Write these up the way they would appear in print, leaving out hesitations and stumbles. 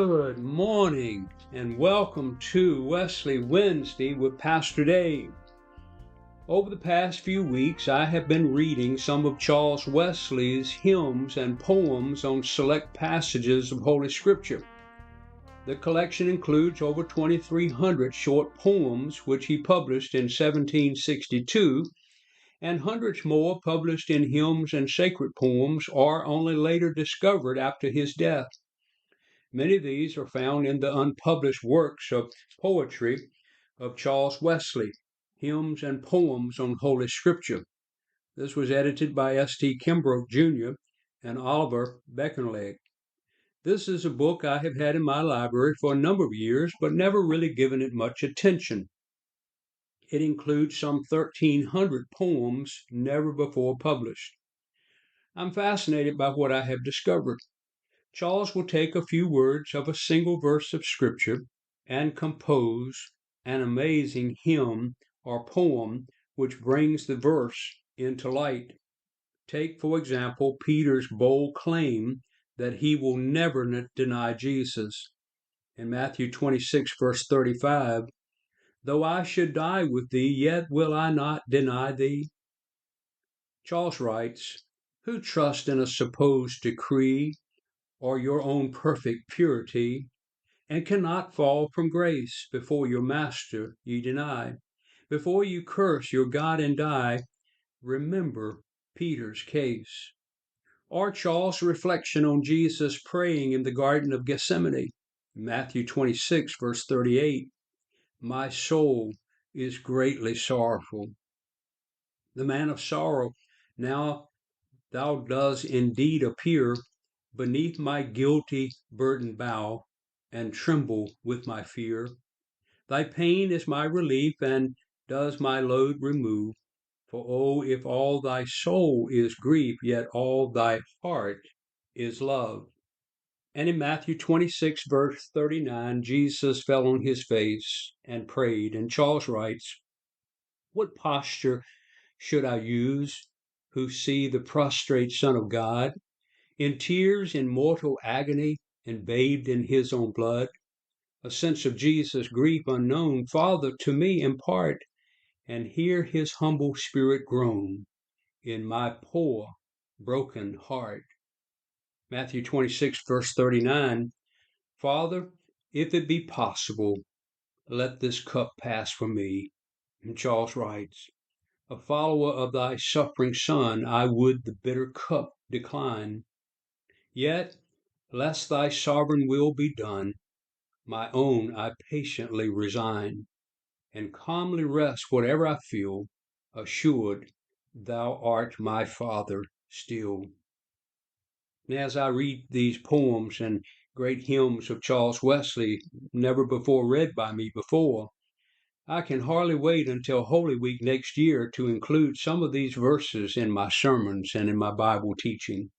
Good morning and welcome to Wesley Wednesday with Pastor Dave. Over the past few weeks, I have been reading some of Charles Wesley's hymns and poems on select passages of Holy Scripture. The collection includes over 2,300 short poems which he published in 1762, and hundreds more published in hymns and sacred poems or only later discovered after his death. Many of these are found in the unpublished works of poetry of Charles Wesley, Hymns and Poems on Holy Scripture. This was edited by S.T. Kimbrough, Jr. and Oliver Beckenleg. This is a book I have had in my library for a number of years, but never really given it much attention. It includes some 1,300 poems never before published. I'm fascinated by what I have discovered. Charles will take a few words of a single verse of Scripture and compose an amazing hymn or poem which brings the verse into light. Take, for example, Peter's bold claim that he will never deny Jesus. In Matthew 26, verse 35, "Though I should die with thee, yet will I not deny thee." Charles writes, "Who trusts in a supposed decree or your own perfect purity, and cannot fall from grace, before your master ye deny. Before you curse your God and die, remember Peter's case." Or Charles' reflection on Jesus praying in the Garden of Gethsemane, Matthew 26, verse 38, "My soul is greatly sorrowful." The man of sorrow, now thou dost indeed appear, beneath my guilty burden bow, and tremble with my fear. Thy pain is my relief, and does my load remove. For oh, if all thy soul is grief, yet all thy heart is love. And in Matthew 26, verse 39, Jesus fell on his face and prayed. And Charles writes, "What posture should I use who see the prostrate Son of God, in tears, in mortal agony, and bathed in his own blood? A sense of Jesus' grief unknown, Father, to me impart, and hear his humble spirit groan in my poor, broken heart." Matthew 26, verse 39, "Father, if it be possible, let this cup pass from me." And Charles writes, "A follower of thy suffering Son, I would the bitter cup decline. Yet, lest thy sovereign will be done, my own I patiently resign, and calmly rest whatever I feel, assured thou art my Father still." And as I read these poems and great hymns of Charles Wesley, never before read by me before, I can hardly wait until Holy Week next year to include some of these verses in my sermons and in my Bible teaching.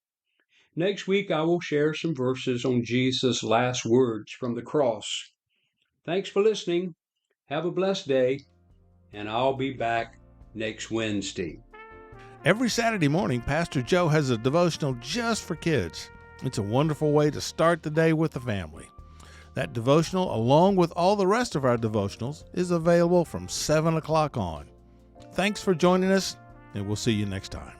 Next week, I will share some verses on Jesus' last words from the cross. Thanks for listening. Have a blessed day, and I'll be back next Wednesday. Every Saturday morning, Pastor Joe has a devotional just for kids. It's a wonderful way to start the day with the family. That devotional, along with all the rest of our devotionals, is available from 7 o'clock on. Thanks for joining us, and we'll see you next time.